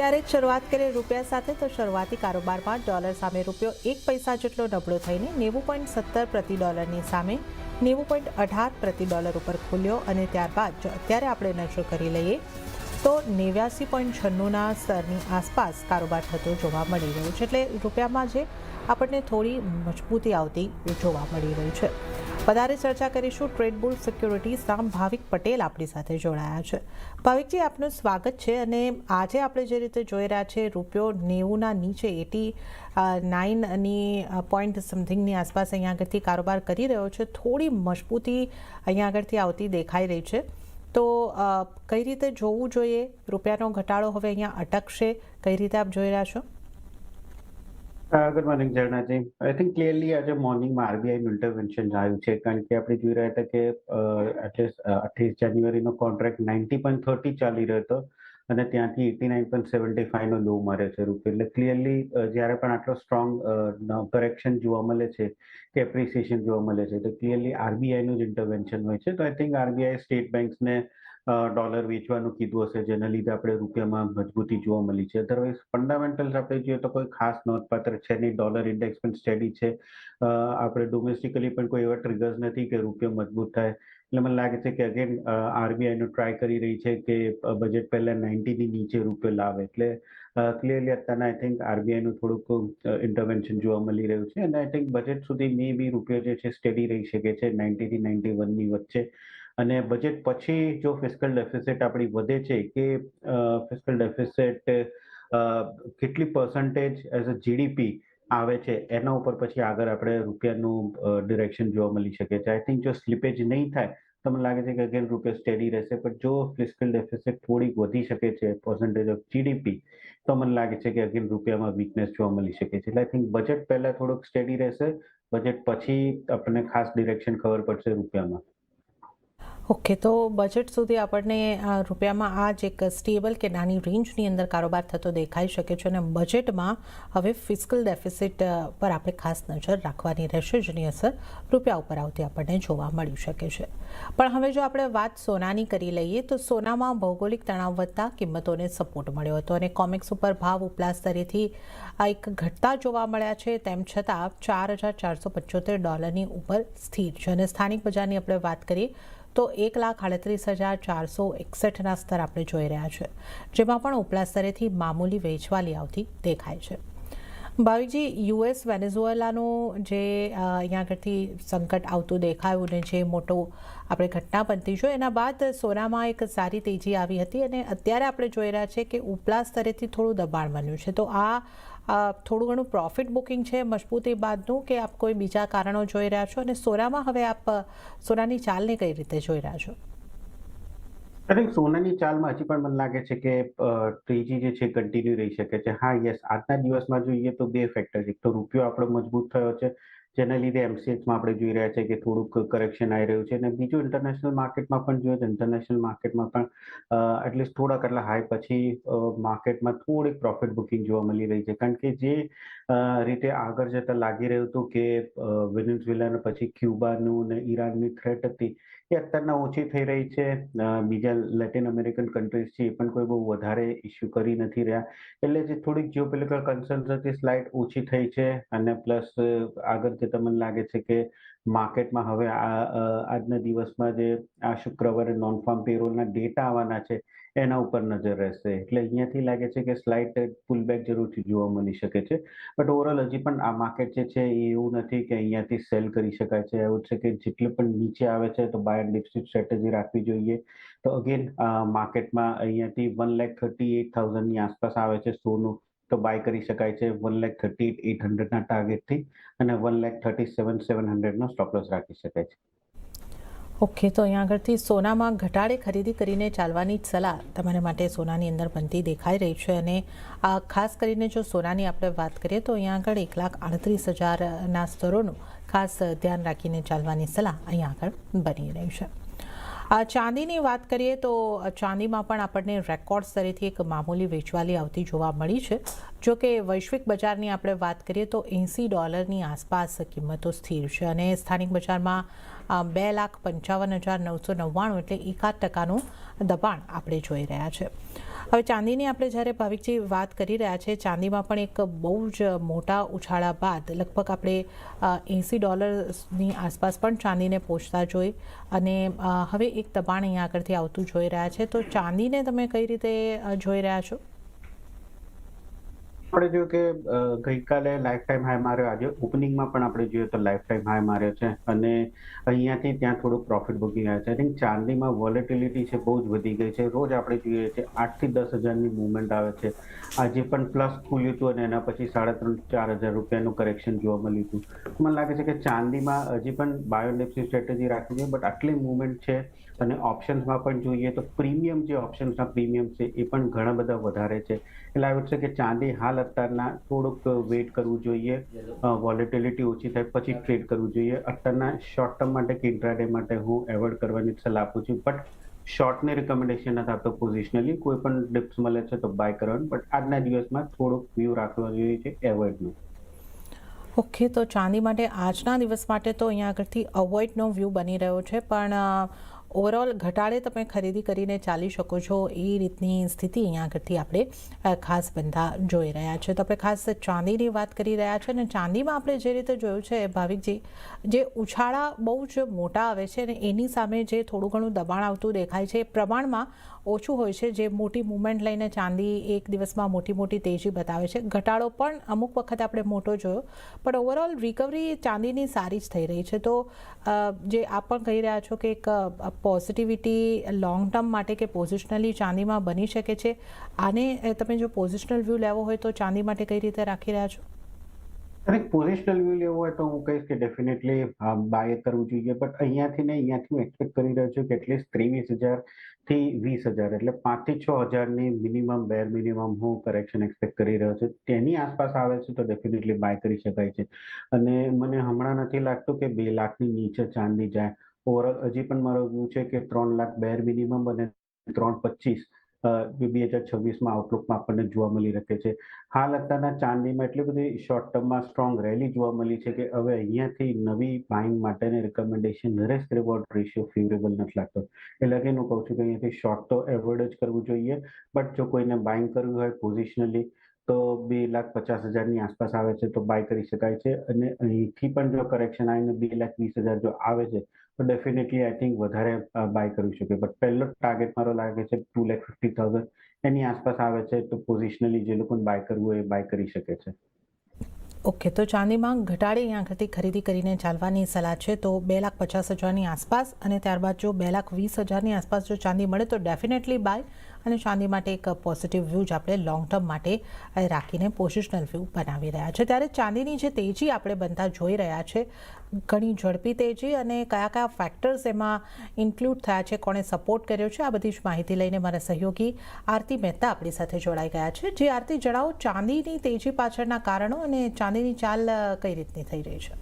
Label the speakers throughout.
Speaker 1: ત્યારે જ શરૂઆત કરીએ રૂપિયા સાથે તો શરૂઆતી કારોબારમાં ડોલર સામે રૂપિયો 1 પૈસા જેટલો નબળો થઈને 90.17 પ્રતિ ડોલરની સામે 90.18 પ્રતિ ડોલર ઉપર ખુલ્યો અને ત્યારબાદ જો અત્યારે આપણે નજર કરી લઈએ તો 89.96ના સ્તરની આસપાસ કારોબાર થતો જોવા મળી રહ્યો છે. એટલે રૂપિયામાં જે આપણને થોડી મજબૂતી આવતી જોવા મળી રહી છે. વધારે ચર્ચા કરીશું. ટ્રેડ બુલ સિક્યોરિટીઝના ભાવિક પટેલ આપણી સાથે જોડાયા છે. ભાવિકજી, આપનું સ્વાગત છે. અને આજે આપણે જે રીતે જોઈ રહ્યા છે રૂપિયો 90ના નીચે 89ની પોઈન્ટ સમથિંગની આસપાસ અહીંયા આગળથી કારોબાર કરી રહ્યો છે. થોડી મજબૂતી અહીંયા આગળથી આવતી દેખાઈ રહી છે. તો કઈ રીતે જોવું જોઈએ? રૂપિયાનો ઘટાડો હવે અહીંયા અટકશે, કઈ રીતે આપ જોઈ રહ્યા છો?
Speaker 2: ગુડ મોર્નિંગ ઝરણાજી. આઈ થિંક ક્લિયરલી આજે મોર્નિંગમાં આરબીઆઈનું ઇન્ટરવેન્શન આવ્યું છે, કારણ કે આપણે જોઈ રહ્યા હતા કે એટલીસ્ટ 28 જાન્યુઆરીનો કોન્ટ્રાક્ટ 90.30 ચાલી રહ્યો હતો અને ત્યાંથી 89.75નો લો માર્યો છે રૂપિયો. એટલે ક્લિયરલી જ્યારે પણ આટલો સ્ટ્રોંગ કરેક્શન જોવા મળે છે કે એપ્રિસિએશન જોવા મળે છે તો ક્લિયરલી આરબીઆઈનું જ ઇન્ટરવેન્શન હોય છે. તો આઈ થિંક આરબીઆઈ સ્ટેટ બેંક્સને ડોલર વેચવાનું કીધું હશે, જેના લીધે આપણે રૂપિયામાં મજબૂતી જોવા મળી છે. અધરવાઇઝ ફંડામેન્ટલ્સ આપણે જોઈએ તો કોઈ ખાસ નોંધપાત્ર છે નહીં. ડોલર ઇન્ડેક્સ પણ સ્ટેડી છે. આપણે ડોમેસ્ટિકલી પણ કોઈ એવા ટ્રિગર્સ નથી કે રૂપિયો મજબૂત થાય. એટલે મને લાગે છે કે અગેન આરબીઆઈનું ટ્રાય કરી રહી છે કે બજેટ પહેલા 90ની નીચે રૂપિયો લાવે. એટલે ક્લિયરલી અત્યારના આઈ થિંક આરબીઆઈનું થોડુંક ઇન્ટરવેન્શન જોવા મળી રહ્યું છે. અને આઈ થિંક બજેટ સુધી મે બી રૂપિયો જે છે સ્ટેડી રહી શકે છે 90થી 91ની વચ્ચે. અને બજેટ પછી જો ફિસ્કલ ડેફિસિટ આપણી વધે છે કે ફિસ્કલ ડેફિસિટ કેટલી પર્સન્ટેજ એઝ અ જીડીપી આવે છે એના ઉપર પછી આગળ આપણે રૂપિયાનું ડિરેક્શન જોવા મળી શકે છે. આઈ થિંક જો સ્લીપેજ નહીં થાય તો મને લાગે છે કે અગેન રૂપિયો સ્ટેડી રહેશે. પણ જો ફિસ્કલ ડેફિસિટ થોડીક વધી શકે છે પર્સન્ટેજ ઓફ જીડીપી તો મને લાગે છે કે અગેન રૂપિયામાં વીકનેસ જોવા મળી શકે છે. એટલે આઈ થિંક બજેટ પહેલા થોડુંક સ્ટેડી રહેશે, બજેટ પછી આપણને ખાસ ડિરેક્શન ખબર પડશે રૂપિયામાં.
Speaker 1: ઓકે, તો બજેટ સુધી આપણને રૂપિયામાં આ જ એક સ્ટેબલ કે નાની રેન્જની અંદર કારોબાર થતો દેખાઈ શકે છે. અને બજેટમાં હવે ફિસ્કલ ડેફિસિટ પર આપણે ખાસ નજર રાખવાની રહેશે, જેની અસર રૂપિયા ઉપર આવતી આપણને જોવા મળી શકે છે. પણ હવે જો આપણે વાત સોનાની કરી લઈએ તો સોનામાં ભૌગોલિક તણાવ વધતા કિંમતોને સપોર્ટ મળ્યો હતો અને કોમેક્સ ઉપર ભાવ ઉપલા સ્તરેથી એક ઘટતા જોવા મળ્યા છે. તેમ છતાં $4,475 ઉપર સ્થિર છે. અને સ્થાનિક બજારની આપણે વાત કરીએ તો 1,38,461ના સ્તર આપણે જોઈ રહ્યા છે, જેમાં પણ ઉપલા સ્તરેથી મામૂલી વેચવાલી આવતી દેખાય છે. ભાવિકજી, યુએસ વેનેઝુએલાનું જે અહીંયા આગળથી સંકટ આવતું દેખાયું ને જે મોટો આપણે ઘટના બનતી જોઈ એના બાદ સોનામાં એક સારી તેજી આવી હતી અને અત્યારે આપણે જોઈ રહ્યા છીએ કે ઉપલા સ્તરેથી થોડું દબાણ બન્યું છે. તો આ થોડું ઘણું પ્રોફિટ બુકિંગ છે મજબૂતી બાદનું, કે આપ કોઈ બીજા કારણો જોઈ રહ્યા છો? અને સોનામાં હવે આપ સોનાની ચાલને કઈ રીતે જોઈ રહ્યા છો?
Speaker 2: અરે સોનાની ચાલમાં હજી પણ મને લાગે છે કે તેજી જે છે કન્ટિન્યુ રહી શકે છે. હા, યસ, આજના દિવસમાં જોઈએ તો બે ફેક્ટર છે. એક તો રૂપિયો આપણો મજબૂત થયો છે, જેના લીધે એમસીએક્સમાં આપણે જોઈ રહ્યા છે કે થોડુંક કરેક્શન આવી રહ્યું છે. અને બીજું ઇન્ટરનેશનલ માર્કેટમાં પણ જોઈએ તો ઇન્ટરનેશનલ માર્કેટમાં પણ એટલીસ્ટ થોડાક એટલા હાઈ પછી માર્કેટમાં થોડીક પ્રોફિટ બુકિંગ જોવા મળી રહી છે. કારણ કે જે રીતે આગળ જતા લાગી રહ્યું હતું કે વેનેઝુએલા પછી ક્યુબાનું ને ઈરાનની થ્રેટ હતી એ અત્યારના ઓછી થઈ રહી છે. બીજા લેટિન અમેરિકન કન્ટ્રીઝ છે એ પણ કોઈ બહુ વધારે ઇસ્યુ કરી નથી રહ્યા. એટલે જે થોડીક જીઓપોલિટિકલ કન્સર્ન્સ હતી સ્લાઇટ ઓછી થઈ છે. અને પ્લસ આગળ જતા મને લાગે છે કે માર્કેટમાં હવે આજના દિવસમાં જે આ શુક્રવારે નોન ફાર્મ પેરોલના ડેટા આવવાના છે એના ઉપર નજર રહેશે. એટલે અહીંયાથી લાગે છે કે સ્લાઇટ પુલબેક જરૂરથી જોવા મળી શકે છે. બટ ઓવરઓલ હજી પણ આ માર્કેટ જે છે એ એવું નથી કે અહીંયાથી સેલ કરી શકાય છે. એવું છે કે જેટલે પણ નીચે આવે છે તો બાય એન્ડ ડિપ્સની સ્ટ્રેટેજી રાખવી જોઈએ. તો અગેન માર્કેટમાં અહીંયાથી 1,38,000ની આસપાસ આવે છે સોનું તો બાય કરી શકાય છે 1,38,800ના ટાર્ગેટથી અને 1,37,700નો સ્ટોપ લોસ રાખી શકાય છે.
Speaker 1: ઓકે, તો અહીંયા આગળથી સોનામાં ઘટાડે ખરીદી કરીને ચાલવાની જ સલાહ તમારા માટે સોનાની અંદર બનતી દેખાઈ રહી છે. અને ખાસ કરીને જો સોનાની આપણે વાત કરીએ તો અહીંયા આગળ 1,38,000ના સ્તરોનું ખાસ ધ્યાન રાખીને ચાલવાની સલાહ અહીંયા આગળ બની રહી છે. ચાંદીની વાત કરીએ તો ચાંદીમાં પણ આપણને રેકોર્ડ સ્તરેથી એક મામૂલી વેચવાલી આવતી જોવા મળી છે. જો કે વૈશ્વિક બજારની આપણે વાત કરીએ તો $80ની આસપાસ કિંમતો સ્થિર છે અને સ્થાનિક બજારમાં 2,55,999 એટલે 1% દબાણ આપણે જોઈ રહ્યા છે. હવે ચાંદીની આપણે જ્યારે ભાવિકજી વાત કરી રહ્યા છે, ચાંદીમાં પણ એક બહુ જ મોટા ઉછાળા બાદ લગભગ આપણે $80ની આસપાસ પણ ચાંદીને પહોંચતા જોઈ અને હવે એક દબાણ અહીંયા આગળથી આવતું જોઈ રહ્યા છે. તો ચાંદીને તમે કઈ રીતે જોઈ રહ્યા છો?
Speaker 2: આપણે જોયું કે ગઈકાલે લાઈફ ટાઈમ હાઈ માર્યો, આજે ઓપનિંગમાં પણ આપણે જોઈએ તો લાઈફ ટાઈમ હાઈ માર્યો છે અને અહીંયાથી ત્યાં થોડું પ્રોફિટ બુકિંગ આવે છે. આઈ થિંક ચાંદીમાં વોલેટિલિટી છે બહુ જ વધી ગઈ છે. રોજ આપણે જોઈએ છે 8 થી 10 હજારની મૂવમેન્ટ આવે છે. આજે પણ પ્લસ ખુલ્યું હતું અને એના પછી 3,500-4 હજાર રૂપિયાનું કરેક્શન જોવા મળ્યું હતું. મને લાગે છે કે ચાંદીમાં હજી પણ બાય એન્ડ ડિપ્સની સ્ટ્રેટેજી રાખવી જોઈએ, બટ આટલી મૂવમેન્ટ છે અને ઓપ્શન્સમાં પણ જોઈએ તો પ્રીમિયમ જે ઓપ્શન્સના પ્રીમિયમ છે એ પણ ઘણા બધા વધારે છે. એટલે આવી છે કે ચાંદી હાલ અત્યારના થોડુંક વેઇટ કરવું જોઈએ, વોલેટિલિટી ઓછી થાય પછી ટ્રેડ કરવું જોઈએ. અત્યારના શોર્ટ ટર્મ માટે કે ઇન્ટ્રાડે માટે હું એવોઇડ કરવાની સલાહ આપું છું, બટ શોર્ટની રિકમેન્ડેશન નથી આપતો. પોઝિશનલી કોઈ પણ ડિપ્સ મળે છે તો બાય કરવાનું, બટ આજના દિવસમાં થોડુંક વ્યૂ રાખવા જોઈએ છે એવોઇડનું.
Speaker 1: ઓકે, તો ચાંદી માટે આજના દિવસ માટે તો અહીંયા આગળથી અવોઇડનો વ્યૂ બની રહ્યો છે, પણ ઓવરઓલ ઘટાડે તમે ખરીદી કરીને ચાલી શકો છો એ રીતની સ્થિતિ અહીંયા આગળથી આપણે ખાસ બનતા જોઈ રહ્યા છે. તો આપણે ખાસ ચાંદીની વાત કરી રહ્યા છે અને ચાંદીમાં આપણે જે રીતે જોયું છે ભાવિકજી, જે ઉછાળા બહુ જ મોટા આવે છે અને એની સામે જે થોડું ઘણું દબાણ આવતું દેખાય છે એ પ્રમાણમાં ઓછું હોય છે. જે મોટી મૂવમેન્ટ લઈને ચાંદી એક દિવસમાં મોટી તેજી બતાવે છે. ઘટાડો પણ અમુક વખત આપણે મોટો જોયો, પણ ઓવરઓલ રિકવરી ચાંદીની સારી જ થઈ રહી છે. તો જે આપ પણ કહી રહ્યા છો કે એક પોઝિટિવિટી લોંગ ટર્મ માટે કે પોઝિશનલી ચાંદીમાં બની શકે છે. આને તમે જો પોઝિશનલ વ્યૂ લેવો હોય તો ચાંદી માટે કઈ રીતે રાખી રહ્યા છો?
Speaker 2: અને પોઝિશનલ વ્યૂ લેવો હોય તો હું કહીશ કે ડેફિનેટલી બાય કરવું જોઈએ, બટ અહીંયાથી હું એક્સપેક્ટ કરી રહ્યો છું કે એટલીસ્ટ 23,000 થી 20,000 એટલે 5 થી 6,000ની મિનિમમ બેર મિનિમમ હું કરેક્શન એક્સપેક્ટ કરી રહ્યો છું. તેની આસપાસ આવે છે તો ડેફિનેટલી બાય કરી શકાય છે. અને મને હમણાં નથી લાગતું કે 2 લાખની નીચે ચાંદી જાય. ઓવરઓલ હજી પણ મારો વ્યૂ છે કે 3 લાખ બેર મિનિમમ અને 3.25 2026માં આઉટલુકમાં આપણને જોવા મળી શકે છે. હાલ અત્યારના ચાંદીમાં એટલી બધી શોર્ટ ટર્મમાં સ્ટ્રોંગ રેલી જોવા મળી છે કે હવે અહીંયાથી નવી બાઇંગ માટેની recommendation risk reward ratio favourable નથી લાગતો. એટલે કે હું કહું છું કે અહીંયાથી શોર્ટ તો એવોઇડ જ કરવું જોઈએ, બટ જો કોઈને બાઇંગ કરવું હોય પોઝિશનલી તો 2,50,000ની આસપાસ આવે છે તો બાય કરી શકાય છે. અને અહીંથી પણ જો કરેક્શન આવીને 2,20,000 જો આવે છે તો ડેફિનેટલી આઈ થિંક વધારે બાય કરી શકે. બટ પહેલો ટાર્ગેટ મારો લાગે છે 2,50,000 એની આસપાસ આવે છે તો પોઝિશનલી જે લોકોને બાય કરવું હોય એ બાય કરી શકે છે.
Speaker 1: ઓકે, તો ચાંદીમાં ઘટાડે અહીંયા આગળથી ખરીદી કરીને ચાલવાની સલાહ છે. તો 2,50,000ની આસપાસ અને ત્યારબાદ જો 2,20,000ની આસપાસ જો ચાંદી મળે તો ડેફિનેટલી બાય. અને ચાંદી માટે એક પોઝિટિવ વ્યૂ જ આપણે લોંગ ટર્મ માટે રાખીને પોઝિશનલ વ્યૂ બનાવી રહ્યા છે. ત્યારે ચાંદીની જે તેજી આપણે બનતા જોઈ રહ્યા છે, ઘણી ઝડપી તેજી, અને કયા ફેક્ટર્સ એમાં ઇન્ક્લુડ થયા છે, કોણે સપોર્ટ કર્યો છે, આ બધી જ માહિતી લઈને મારા સહયોગી આરતી મહેતા આપણી સાથે જોડાઈ ગયા છે. જે આરતી, જણાવો ચાંદીની તેજી પાછળના કારણો અને ચાંદીની ચાલ કઈ રીતની થઈ રહી છે?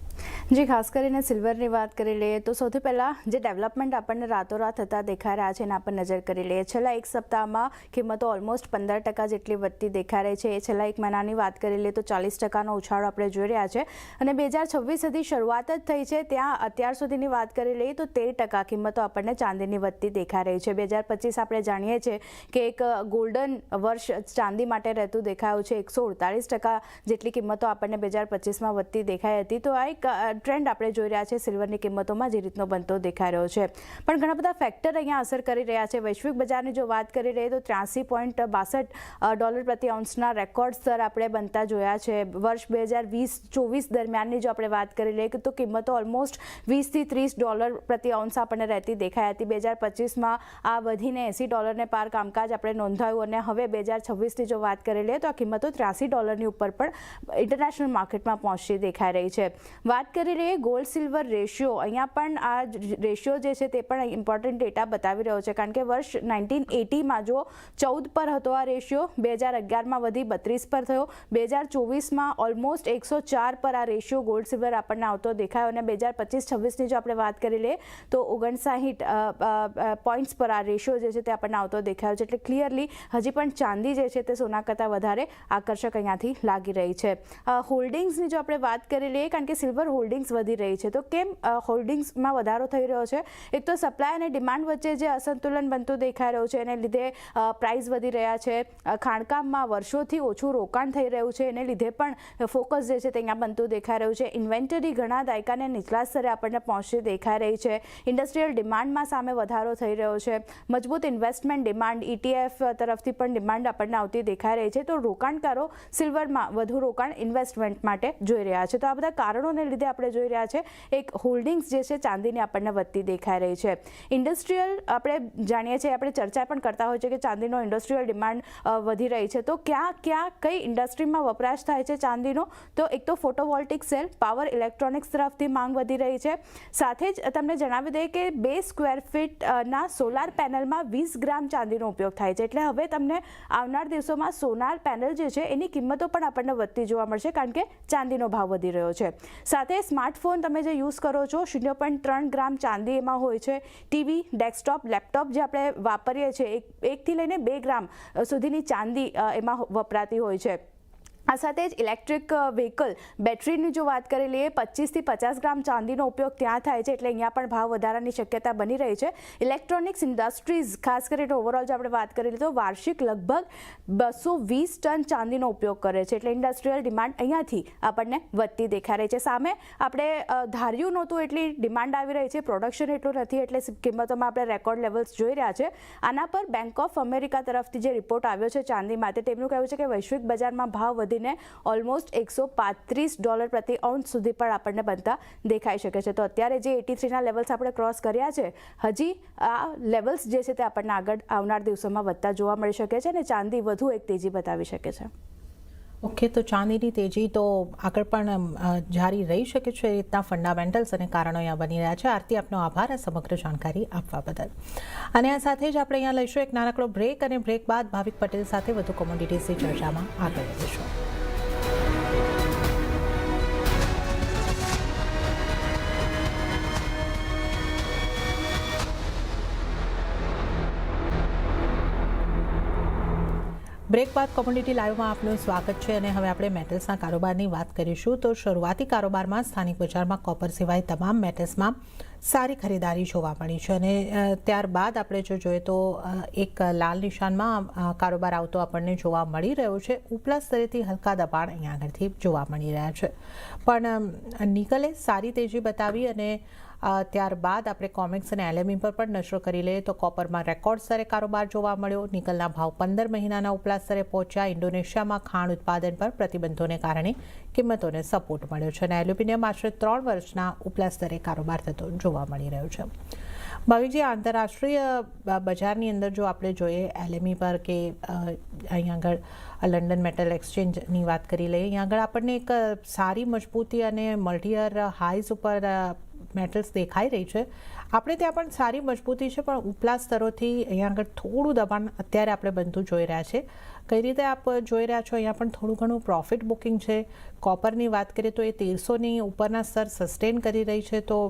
Speaker 3: જી, ખાસ કરીને સિલ્વરની વાત કરી લઈએ તો સૌથી પહેલાં જે ડેવલપમેન્ટ આપણને રાતોરાત થતા દેખાઈ રહ્યા છે એના પર નજર કરી લઈએ. છેલ્લા એક સપ્તાહમાં કિંમતો ઓલમોસ્ટ 15% જેટલી વધતી દેખાઈ રહી છે. છેલ્લા એક મહિનાની વાત કરી લઈએ તો 40%નો ઉછાળો આપણે જોઈ રહ્યા છે. અને 2026 સુધી શરૂઆત જ થઈ છે, ત્યાં અત્યાર સુધીની વાત કરી લઈએ તો 13% કિંમતો આપણને ચાંદીની વધતી દેખાઈ રહી છે. 2025 આપણે જાણીએ છીએ કે એક ગોલ્ડન વર્ષ ચાંદી માટે રહેતું દેખાયું છે. 148% જેટલી કિંમતો આપણને 2025માં વધતી દેખાઈ હતી. તો આ એક ટ્રેન્ડ આપણે જોઈ રહ્યા છે સિલ્વરની કિંમતોમાં જે રીતનો બનતો દેખાઈ રહ્યો છે. પણ ઘણા બધા ફેક્ટર અહીંયા અસર કરી રહ્યા છે. વૈશ્વિક બજારની જો વાત કરી રહીએ તો $83.62 પ્રતિ ઓન્સના રેકોર્ડ સ્તર આપણે બનતા જોયા છે. વર્ષ 2020-24 દરમિયાનની જો આપણે વાત કરી લઈએ તો કિંમતો ઓલમોસ્ટ $20 થી $30 પ્રતિ ઓન્સ આપણને રહેતી દેખાઈ હતી. 2025માં આ વધીને $80 પાર કામકાજ આપણે નોંધાયું અને હવે 2026ની જો વાત કરી લઈએ તો આ કિંમતો $83ની ઉપર પણ ઇન્ટરનેશનલ માર્કેટમાં પહોંચતી દેખાઈ રહી છે. વાત કરી રહીએ ગોલ્ડ સિલ્વર રેશિયો, અહીંયા પણ આ રેશિયો જે છે તે પણ ઇમ્પોર્ટન્ટ ડેટા બતાવી રહ્યો છે. કારણ કે વર્ષ 1980માં જો 14 પર હતો આ રેશિયો, 2011માં વધી 32 પર થયો, 2024માં ઓલમોસ્ટ 104 પર આ રેશિયો ગોલ્ડ સિલ્વર આપણને આવતો દેખાયો અને 2025-26ની જો આપણે વાત કરી લઈએ તો 59 પોઈન્ટ્સ પર આ રેશિયો જે છે તે આપણને આવતો દેખાયો છે. એટલે ક્લિયરલી હજી પણ ચાંદી જે છે તે સોના કરતાં વધારે આકર્ષક અહીંયાથી લાગી રહી છે. હોલ્ડિંગ્સની જો આપણે વાત કરી લઈએ, કારણ કે સિલ્વર હોલ્ડિંગ હોલ્ડિંગ્સ વધી રહી છે. તો કેમ હોલ્ડિંગ્સમાં વધારો થઈ રહ્યો છે? એક તો સપ્લાય અને ડિમાન્ડ વચ્ચે જે અસંતુલન બનતું દેખાઈ રહ્યું છે, એને લીધે પ્રાઇસ વધી રહ્યા છે. ખાણકામમાં વર્ષોથી ઓછું રોકાણ થઈ રહ્યું છે, એને લીધે પણ ફોકસ જે છે તે અહીંયા બનતું દેખાઈ રહ્યું છે. ઇન્વેન્ટરી ઘણા દાયકાને નીચલા સ્તરે આપણને પહોંચતી દેખાઈ રહી છે. ઇન્ડસ્ટ્રીયલ ડિમાન્ડમાં સામે વધારો થઈ રહ્યો છે. મજબૂત ઇન્વેસ્ટમેન્ટ ડિમાન્ડ ETF તરફથી પણ ડિમાન્ડ આપણને આવતી દેખાઈ રહી છે. તો રોકાણકારો સિલ્વરમાં વધુ રોકાણ ઇન્વેસ્ટમેન્ટ માટે જોઈ રહ્યા છે. તો આ બધા કારણોને લીધે આપણે જોઈ રહ્યા છે એક હોલ્ડિંગ્સ જે છે ચાંદીની આપણને વધતી દેખાઈ રહી છે. ઇન્ડસ્ટ્રીયલ આપણે જાણીએ છીએ, આપણે ચર્ચા પણ કરતા હોય છે કે ચાંદીનો ઇન્ડસ્ટ્રીયલ ડિમાન્ડ વધી રહી છે. તો ક્યાં કઈ ઇન્ડસ્ટ્રીમાં વપરાશ થાય છે ચાંદીનો? તો એક તો ફોટોવોલ્ટિક સેલ, પાવર ઇલેક્ટ્રોનિક્સ તરફથી માંગ વધી રહી છે. સાથે જ તમને જણાવી દઈએ કે 2 સ્ક્વેર ફીટના સોલાર પેનલમાં 20 ગ્રામ ચાંદીનો ઉપયોગ થાય છે. એટલે હવે તમને આવનાર દિવસોમાં સોલાર પેનલ જે છે એની કિંમતો પણ આપણને વધતી જોવા મળશે, કારણ કે ચાંદીનો ભાવ વધી રહ્યો છે. સાથે સ્માર્ટફોન તમે જે યુઝ કરો છો, 0.3 ગ્રામ ચાંદી એમાં હોય છે. ટીવી, ડેસ્કટોપ, લેપટોપ જે આપણે વાપરીએ છીએ, 1 થી લઈને 2 ગ્રામ સુધીની ચાંદી એમાં વપરાતી હોય છે. આ સાથે જ ઇલેક્ટ્રિક વ્હીકલ બેટરીની જો વાત કરી લઈએ, 25 થી 50 ગ્રામ ચાંદીનો ઉપયોગ ત્યાં થાય છે. એટલે અહીંયા પણ ભાવ વધારાની શક્યતા બની રહી છે. ઇલેક્ટ્રોનિક્સ ઇન્ડસ્ટ્રીઝ ખાસ કરીને ઓવરઓલ જો આપણે વાત કરીએ તો વાર્ષિક લગભગ 220 ટન ચાંદીનો ઉપયોગ કરે છે. એટલે ઇન્ડસ્ટ્રીયલ ડિમાન્ડ અહીંયાથી આપણને વધતી દેખાઈ રહી છે. સામે આપણે ધાર્યું નહોતું એટલી ડિમાન્ડ આવી રહી છે, પ્રોડક્શન એટલું નથી, એટલે કિંમતોમાં આપણે રેકોર્ડ લેવલ્સ જોઈ રહ્યા છે. આના પર બેંક ઓફ અમેરિકા તરફથી જે રિપોર્ટ આવ્યો છે ચાંદી માટે, તેમનું કહેવું છે કે વૈશ્વિક બજારમાં ભાવ વધીને ઓલમોસ્ટ $135 પ્રતિ ઓન્સ સુધી પણ આપણને બનતા દેખાઈ શકે છે. તો અત્યારે જે 83ના લેવલ્સ આપણે ક્રોસ કર્યા છે, હજી આ લેવલ્સ જે છે તે આપણને આગળ આવનાર દિવસોમાં વધતા જોવા મળી શકે છે અને ચાંદી વધુ એક તેજી બતાવી શકે છે.
Speaker 1: ઓકે, તો ચાંદીની તેજી તો આગળ પણ જારી રહી શકે છે. એ રીતના ફંડામેન્ટલ્સ અને કારણો અહીંયા બની રહ્યા છે. આરતી, આપનો આભાર આ સમગ્ર જાણકારી આપવા બદલ. અને આ સાથે જ આપણે અહીંયા લઈશું એક નાનકડો બ્રેક, અને બ્રેક બાદ ભાવિક પટેલ સાથે વધુ કોમોડિટીઝની ચર્ચામાં આગળ વધીશું. બ્રેક બાદ કોમોડિટી લાઈવમાં આપનું સ્વાગત છે. અને હવે આપણે મેટલ્સના કારોબારની વાત કરીશું. તો શરૂઆતી કારોબારમાં સ્થાનિક બજારમાં કોપર સિવાય તમામ મેટલ્સમાં સારી ખરીદારી જોવા મળી છે. અને ત્યારબાદ આપણે જો જોઈએ તો એક લાલ નિશાનમાં કારોબાર આવતો આપણને જોવા મળી રહ્યો છે. ઉપલા સ્તરેથી હલકા દબાણ અહીંયા આગળથી જોવા મળી રહ્યા છે. પણ નિકલે સારી તેજી બતાવી, અને ત્યારબાદ આપણે કોમેક્સ અને LME પર પણ નજર કરી લઈએ તો કોપરમાં રેકોર્ડ સ્તરે કારોબાર જોવા મળ્યો. નિકલના ભાવ 15 મહિનાના ઉપલા સ્તરે પહોંચ્યા. ઇન્ડોનેશિયામાં ખાણ ઉત્પાદન પર પ્રતિબંધોને કારણે કિંમતોને સપોર્ટ મળ્યો છે. અને એલ્યુમિનિયમ આશરે 3 વર્ષના ઉપલા સ્તરે કારોબાર થતો જોવા મળી રહ્યો છે. ભાવિકજી, આંતરરાષ્ટ્રીય બજારની અંદર જો આપણે જોઈએ LME પર કે અહીં આગળ લંડન મેટલ એક્સચેન્જની વાત કરી લઈએ, અહીં આગળ આપણને એક સારી મજબૂતી અને મલ્ટીયર હાઈઝ ઉપર મેટલ્સ દેખાઈ રહી છે. આપણે ત્યાં પણ સારી મજબૂતી છે, પણ ઉપલા સ્તરોથી અહીંયા આગળ થોડું દબાણ અત્યારે આપણે બનતું જોઈ રહ્યા છે. કઈ રીતે આપ જોઈ રહ્યા છો? અહીંયા પણ થોડું ઘણું પ્રોફિટ બુકિંગ છે. કોપરની વાત કરીએ તો એ 1300ની ઉપરના સ્તર સસ્ટેન કરી રહી છે. તો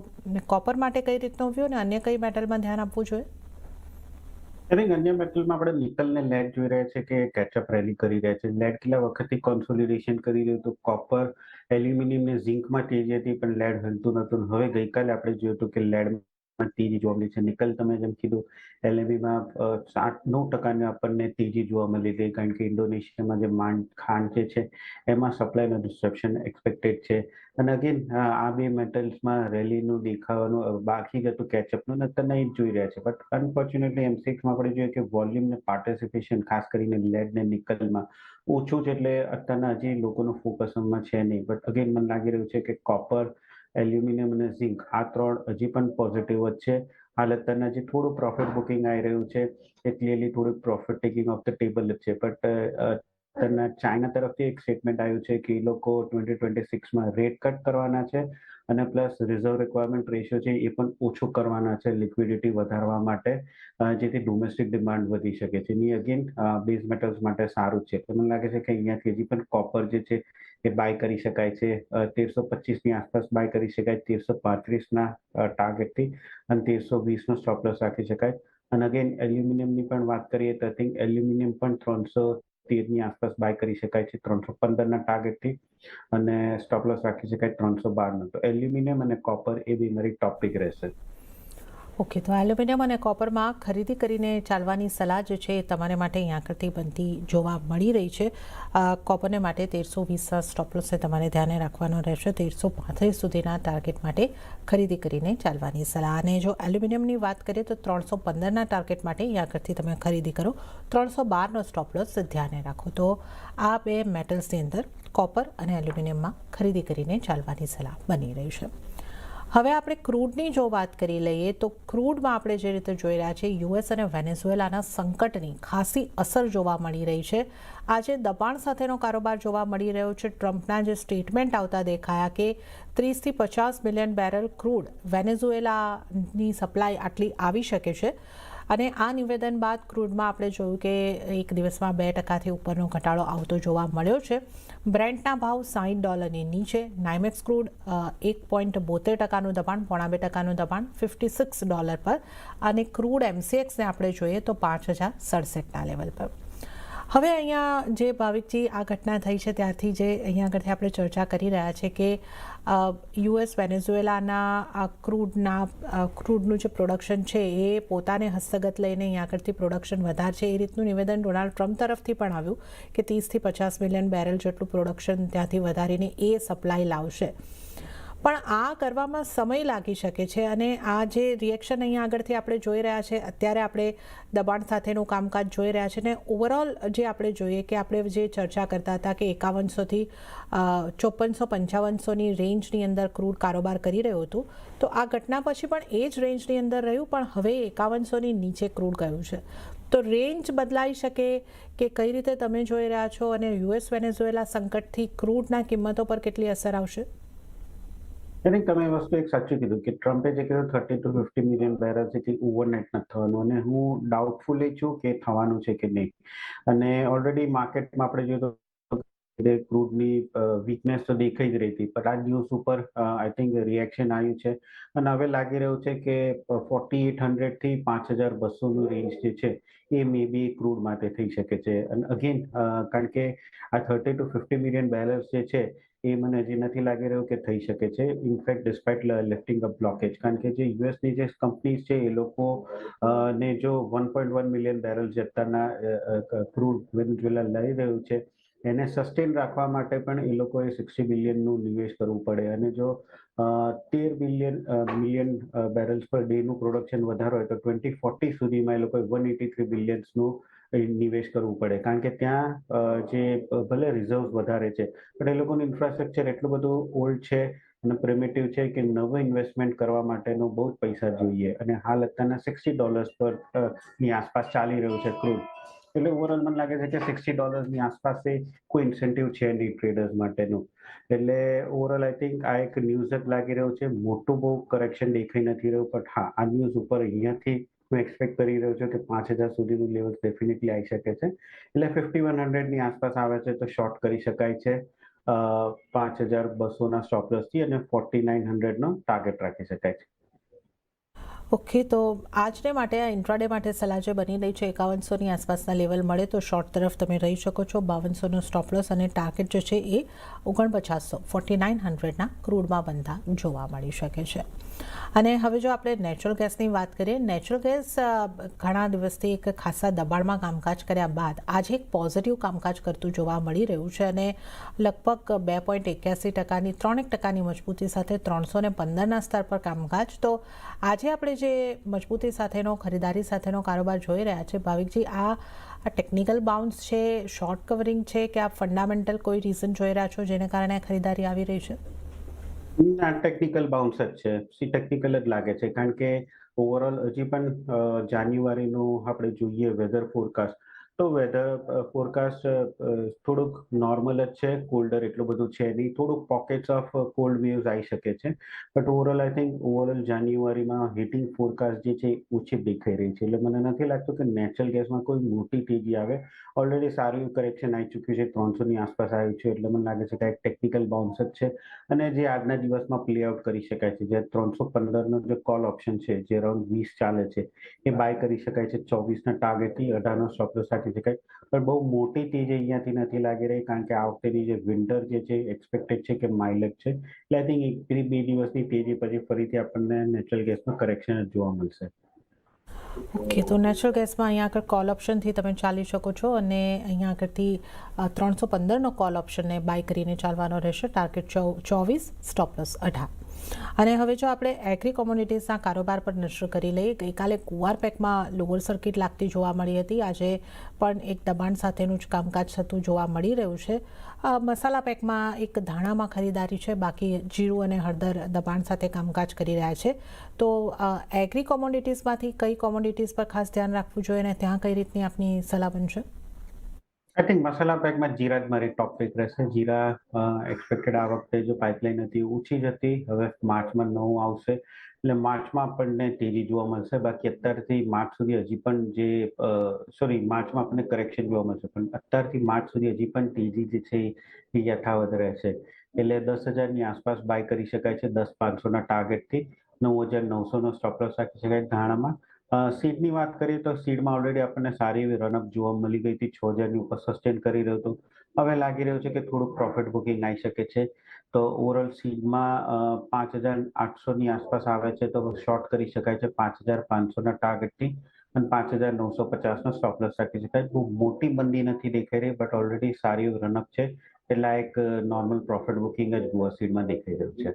Speaker 1: કોપર માટે કઈ રીતનો વ્યૂ, અને અન્ય કઈ મેટલમાં ધ્યાન આપવું જોઈએ?
Speaker 2: આઈ થિંક અન્ય મેટલમાં આપણે નિકલ ને લેડ જોઈ રહ્યા છે કે કેચઅપ રેલી કરી રહ્યા છે. લેડ કેટલા વખતથી કોન્સોલિડેશન કરી રહ્યું હતું. કોપર, એલ્યુમિનિયમ ને ઝિંકમાં તેજી હતી, પણ લેડ હલતું નતું. હવે ગઈકાલે આપણે જોયું હતું કે લેડમાં તેજી જોવા મળી છે. નિકલ તમે જેમ કીધું, LMEમાં 8-9% આપણને તેજી જોવા મળી હતી, કારણ કે ઇન્ડોનેશિયામાં જે ખાંડ જે છે એમાં સપ્લાયનો ડિસ્ટ્રપ્શન એક્સપેક્ટેડ છે. અને અગેન આ બે મેટલ્સમાં રેલીનું દેખાવાનું બાકી હતું, કેચઅપનું અત્યારે નહીં જોઈ રહ્યા છે. બટ અનફોર્ચ્યુનેટલી M6માં આપણે જોઈએ કે વોલ્યુમ ને પાર્ટિસિપેશન ખાસ કરીને લેડ ને નિકલમાં ઓછું છે. એટલે અત્યારના હજી લોકોનો ફોકસ એમાં છે નહીં. બટ અગેન મને લાગી રહ્યું છે કે કોપર, એલ્યુમિનિયમ અને ઝિંક આ 3 હજી પણ પોઝિટિવ જ છે. હાલ અત્યારના જે થોડું પ્રોફિટ બુકિંગ આવી રહ્યું છે એ ક્લિયરલી થોડું profit taking of the table જ છે. બટ ચાઇના તરફથી એક સ્ટેટમેન્ટ આવ્યું છે કે એ લોકો 2026માં રેટ કટ કરવાના છે, અને પ્લસ રિઝર્વ રિક્વાયરમેન્ટ રેશિયો છે એ પણ ઓછું કરવાના છે લિક્વિડિટી વધારવા માટે, જેથી ડોમેસ્ટિક ડિમાન્ડ વધી શકે છે. એ અગેન બેઝ મેટલ્સ માટે સારું છે. તો મને લાગે છે કે અહીંયાથી હજી પણ કોપર જે છે એ બાય કરી શકાય છે. 1325ની આસપાસ બાય કરી શકાય, 1335ના ટાર્ગેટથી, અને 1320નો સ્ટોપ લોસ રાખી શકાય. અને અગેન એલ્યુમિનિયમની પણ વાત કરીએ તો આઈ થિંક એલ્યુમિનિયમ પણ 13 આસપાસ બાય કરી શકાય છે 315 ટાર્ગેટથી, અને સ્ટોપ લોસ રાખી શકાય 312 તો એલ્યુમિનિયમ અને કોપર એ બી મારી ટોપ પિક રહેશે.
Speaker 1: ઓકે, તો એલ્યુમિનિયમ અને કોપરમાં ખરીદી કરીને ચાલવાની સલાહ જે છે એ તમારે માટે અહીંયા આગળથી બનતી જોવા મળી રહી છે. કોપરને માટે 1320 સ્ટોપ લોસને તમારે ધ્યાને રાખવાનો રહેશે. 1335 સુધીના ટાર્ગેટ માટે ખરીદી કરીને ચાલવાની સલાહ. અને જો એલ્યુમિનિયમની વાત કરીએ તો 315ના ટાર્ગેટ માટે અહીંયા આગળથી તમે ખરીદી કરો. 312નો સ્ટોપ લોસ ધ્યાને રાખો. તો આ બે મેટલ્સની અંદર કોપર અને એલ્યુમિનિયમમાં ખરીદી કરીને ચાલવાની સલાહ બની રહી છે. હવે આપણે ક્રૂડની જો વાત કરી લઈએ તો ક્રૂડમાં આપણે જે રીતે જોઈ રહ્યા છીએ યુએસ અને વેનેઝુએલાના સંકટની ખાસી અસર જોવા મળી રહી છે. આજે દબાણ સાથેનો કારોબાર જોવા મળી રહ્યો છે. ટ્રમ્પના જે સ્ટેટમેન્ટ આવતા દેખાયા કે 30થી 50 મિલિયન બેરલ ક્રૂડ વેનેઝુએલાની સપ્લાય આટલી આવી શકે છે. અને આ નિવેદન બાદ ક્રૂડમાં આપણે જોયું કે એક દિવસમાં 2% ઉપરનો ઘટાડો આવતો જોવા મળ્યો છે. બ્રેન્ટના ભાવ $60 નીચે. નાઇમેક્સ ક્રૂડ 1.72%નું દબાણ, 0.5%નું દબાણ $56 પર. અને ક્રૂડ MCXને આપણે જોઈએ તો 5067ના લેવલ પર. હવે અહીંયા જે ભાવિકજી આ ઘટના થઈ છે ત્યારથી જે અહીંયા આગળથી આપણે ચર્ચા કરી રહ્યા છે કે યુએસ વેનેઝુએલાના ક્રૂડનું જે પ્રોડક્શન છે એ પોતાને હસ્તગત લઈને અહીંયા આગળથી પ્રોડક્શન વધારશે એ રીતનું નિવેદન ડોનાલ્ડ ટ્રમ્પ તરફથી પણ આવ્યું કે 30થી 50 મિલિયન બેરલ જેટલું પ્રોડક્શન ત્યાંથી વધારીને એ સપ્લાય લાવશે. પણ આ કરવામાં સમય લાગી શકે છે. અને આ જે રિએક્શન અહીંયા આગળથી આપણે જોઈ રહ્યા છે, અત્યારે આપણે દબાણ સાથેનું કામકાજ જોઈ રહ્યા છે. ને ઓવરઓલ જે આપણે જોઈએ કે આપણે જે ચર્ચા કરતા હતા કે 5100થી 5400-5500ની રેન્જની અંદર ક્રૂડ કારોબાર કરી રહ્યું હતું, તો આ ઘટના પછી પણ એ જ રેન્જની અંદર રહ્યું, પણ હવે 5100ની નીચે ક્રૂડ ગયું છે. તો રેન્જ બદલાઈ શકે કે કઈ રીતે તમે જોઈ રહ્યા છો, અને યુએસ વેનેઝુએલા સંકટથી ક્રૂડના કિંમતો પર કેટલી અસર આવશે?
Speaker 2: આઈ થિંક તમે વસ્તુ એક સાચું કીધું કે ટ્રમ્પે જે કીધું 30 to 50 મિલિયન બેરલ થી ઓવરનાઇટ નથી થવાનું, અને હું ડાઉટફુલી છું કે થવાનું છે કે નહીં. અને ઓલરેડી માર્કેટમાં આપણે જોઈએ તો ક્રૂડની વીકનેસ તો દેખાઈ જ રહી હતી, પણ આ ન્યૂઝ ઉપર આઈ થિંક રિએક્શન આવ્યું છે. અને હવે લાગી રહ્યું છે કે 4800 થી 5200નું રેન્જ જે છે એ મે બી ક્રૂડ માટે થઈ શકે છે. અને અગેન કારણ કે આ 30 to 50 મિલિયન બેરલ્સ જે છે એ મને હજી નથી લાગી રહ્યું કે થઈ શકે છે. In fact despite lifting up blockage, કારણ કે જે યુએસની જે કંપનીઝ છે એ લોકો ને જો 1.1 મિલિયન બેરલ જેટલાના ક્રૂડ વેનેઝુએલા લઈ રહ્યું છે, એને સસ્ટેન રાખવા માટે પણ એ લોકોએ 60 બિલિયનનું નિવેશ કરવું પડે. અને જો 13 મિલિયન બેરલ્સ પર ડેનું પ્રોડક્શન વધારો હોય તો 2040 સુધીમાં એ લોકોએ 183 બિલિયન્સનું નિવેશ કરવું પડે. કારણ કે ત્યાં જે ભલે રિઝર્વ વધારે છે પણ એ લોકોનું ઇન્ફ્રાસ્ટ્રક્ચર એટલું બધું ઓલ્ડ છે અને પ્રિમિટિવ છે કે નવો ઇન્વેસ્ટમેન્ટ કરવા માટેનો બહુ જ પૈસા જોઈએ. અને હાલ અત્યારના $60 પર ની આસપાસ ચાલી રહ્યું છે ક્રૂડ. એટલે ઓવરઓલ મને લાગે છે કે $60 ની આસપાસ કોઈ ઇન્સેન્ટિવ છે નહીં ટ્રેડર્સ માટેનું. એટલે ઓવરઓલ આઈ થિંક આ એક ન્યૂઝ જ લાગી રહ્યું છે. મોટું બહુ કરેક્શન દેખાઈ નથી રહ્યું, બટ હા, આ ન્યૂઝ ઉપર અહીંયાથી હું એક્સપેક્ટ કરી રહ્યો છું કે 5000 સુધીનું લેવલ ડેફિનેટલી આવી શકે છે. એટલે 5100ની આસપાસ આવે છે તો શોર્ટ કરી શકાય છે 5200ના સ્ટોપ લોસથી, અને 4900નો ટાર્ગેટ રાખી શકાય છે.
Speaker 1: ઓકે, તો આજને માટે આ ઇન્ટ્રાડે માટે સલાહ જે બની રહી છે 5100ની આસપાસના લેવલ મળે તો શોર્ટ તરફ તમે રહી શકો છો. 5200નો સ્ટોપ લોસ અને ટાર્ગેટ જે છે એ 4900 ક્રૂડમાં બનતા જોવા મળી શકે છે. અને હવે જો આપણે નેચરલ ગેસની વાત કરીએ, નેચરલ ગેસ ઘણા દિવસથી એક ખાસા દબાણમાં કામકાજ કર્યા બાદ આજે એક પોઝિટિવ કામકાજ કરતું જોવા મળી રહ્યું છે. અને લગભગ 2.81%, 3% મજબૂતી સાથે 315ના સ્તર પર કામકાજ. તો આજે આપણે જે મજબૂતી સાથેનો ખરીદારી સાથેનો કારોબાર જોઈ રહ્યા છે, ભાવિકજી, આ ટેકનિકલ બાઉન્સ છે, શોર્ટ કવરિંગ છે, કે આ ફંડામેન્ટલ કોઈ રીઝન જોઈ રહ્યા છો જેને કારણે ખરીદારી આવી રહી છે?
Speaker 2: ના, ટેકનિકલ બાઉન્સ જ છે. ટેકનિકલ જ લાગે છે, કારણ કે ઓવરઓલ હજી પણ જાન્યુઆરીનું આપણે જોઈએ વેધર ફોરકાસ્ટ, તો વેધર ફોરકાસ્ટ થોડુંક નોર્મલ જ છે. કોલ્ડર એટલું બધું છે નહીં, થોડુંક પોકેટ્સ ઓફ કોલ્ડ વેવ્સ આવી શકે છે. But overall I think overall જાન્યુઆરીમાં હીટિંગ ફોરકાસ્ટ જે છે ઓછી દેખાઈ રહી છે. એટલે મને નથી લાગતું કે નેચરલ ગેસમાં કોઈ મોટી તેજી આવે. ઓલરેડી સારું કરેક્શન આવી ચૂક્યું છે, 300ની આસપાસ આવ્યું છે. એટલે મને લાગે છે કે એક ટેકનિકલ બાઉન્સ જ છે, અને જે આજના દિવસમાં પ્લે આઉટ કરી શકાય છે. જે 315નો જે કોલ ઓપ્શન છે જે અરાઉન્ડ 20 ચાલે છે એ બાય કરી શકાય છે 24ના ટાર્ગેટથી. 18નો સ્ટોપ લોસ રાખી શકાય, પણ બહુ મોટી તેજી અહીંયાથી નથી લાગી રહી, કારણ કે આ વખતેની જે વિન્ટર જે છે એક્સપેક્ટેડ છે કે માઇલેજ છે, એટલે આઈ થિંક એક બે દિવસની તેજી પછી ફરીથી આપણને નેચરલ ગેસમાં કરેક્શન જ જોવા મળશે.
Speaker 1: ઓકે, તો નેચરલ ગેસમાં અહીંયા આગળ કોલ ઓપ્શનથી તમે ચાલી શકો છો અને અહીંયા આગળથી 315નો કોલ ઓપ્શનને બાય કરીને ચાલવાનો રહેશે. Target 24, stop loss 18. અને હવે જો આપણે એગ્રી કોમોડિટીઝના કારોબાર પર નજર કરી લઈએ, ગઈકાલે ગુવાર પેકમાં લોઅર સર્કિટ લાગતી જોવા મળી હતી. આજે પણ એક દબાણ સાથેનું જ કામકાજ થતું જોવા મળી રહ્યું છે. મસાલા પેકમાં એક ધાણામાં ખરીદારી છે, બાકી જીરું અને હળદર દબાણ સાથે કામકાજ કરી રહ્યા છે. તો એગ્રી કોમોડિટીઝમાંથી કઈ કોમોડિટીઝ પર ખાસ ધ્યાન રાખવું જોઈએ અને ત્યાં કઈ રીતની આપની સલાહ બનશે?
Speaker 2: આઈ થિંક મસાલા પેકમાં જીરા જ મારી ટોપ પિક રહેશે. જીરા એક્સપેક્ટેડ આ વખતે જો પાઇપલાઇન હતી ઓછી જ હતી, હવે માર્ચમાં નવું આવશે એટલે માર્ચમાં આપણને તેજી જોવા મળશે. બાકી અત્યારથી માર્ચ સુધી હજી પણ માર્ચમાં આપણને કરેક્શન જોવા મળશે, પણ અત્યારથી માર્ચ સુધી હજી પણ તેજી જે છે એ યથાવત રહેશે. એટલે 10,000ની આસપાસ બાય કરી શકાય છે 10,500ના ટાર્ગેટથી. 9,900નો સ્ટોપ લોસ રાખી શકાય ધાણામાં. સીડની વાત કરીએ તો સીડમાં ઓલરેડી આપણને સારી એવી રનઅપ જોવા મળી ગઈ હતી, 6,000ની ઉપર સસ્ટેન કરી રહ્યું હતું. હવે લાગી રહ્યું છે કે થોડુંક પ્રોફિટ બુકિંગ આવી શકે છે. તો ઓવરઓલ સીડમાં 5,800ની આસપાસ આવે છે તો શોર્ટ કરી શકાય છે 5,500ના ટાર્ગેટથી, અને 5,950નો સ્ટોપ લોસ રાખી શકાય. બહુ મોટી મંદી નથી દેખાઈ રહી, બટ ઓલરેડી સારી એવી રનઅપ છે, એટલે આ એક નોર્મલ પ્રોફિટ બુકિંગ જ ગુવા સીડમાં દેખાઈ રહ્યું છે.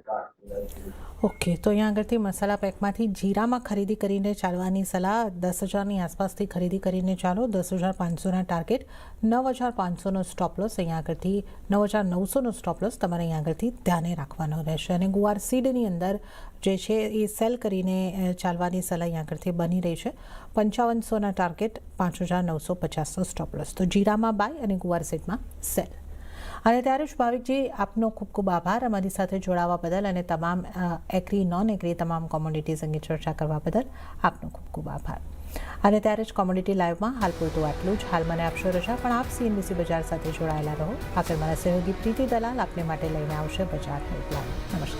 Speaker 1: ઓકે, તો અહીંયા આગળથી મસાલા પેકમાંથી જીરામાં ખરીદી કરીને ચાલવાની સલાહ. 10,000ની આસપાસથી ખરીદી કરીને ચાલો. 10,500ના ટાર્ગેટ, 9,500નો સ્ટોપ લોસ. અહીંયા આગળથી 9,900નો સ્ટોપ લોસ તમારે અહીંયા આગળથી ધ્યાને રાખવાનો રહેશે. અને ગુવાર સીડની અંદર જે છે એ સેલ કરીને ચાલવાની સલાહ અહીંયા આગળથી બની રહી છે. 5,500ના ટાર્ગેટ, 5,950નો સ્ટોપ લોસ. તો જીરામાં બાય અને ગુવાર સીડમાં સેલ. અને ત્યારે જ ભાવિકજી, આપનો ખૂબ ખૂબ આભાર અમારી સાથે જોડાવા બદલ અને તમામ એગ્રી નોન એગ્રી તમામ કોમોડિટીઝ અંગે ચર્ચા કરવા બદલ આપનો ખૂબ ખૂબ આભાર. અને ત્યારે જ કોમોડિટી લાઈવમાં હાલ પૂરતું આટલું જ. હાલ મને આપશો રજા, પણ આપ CNBC બજાર સાથે જોડાયેલા રહો. આગળ મારા સહયોગી પ્રીતિ દલાલ આપને માટે લઈને આવશે બજાર હેલ્પલાઇન. નમસ્કાર.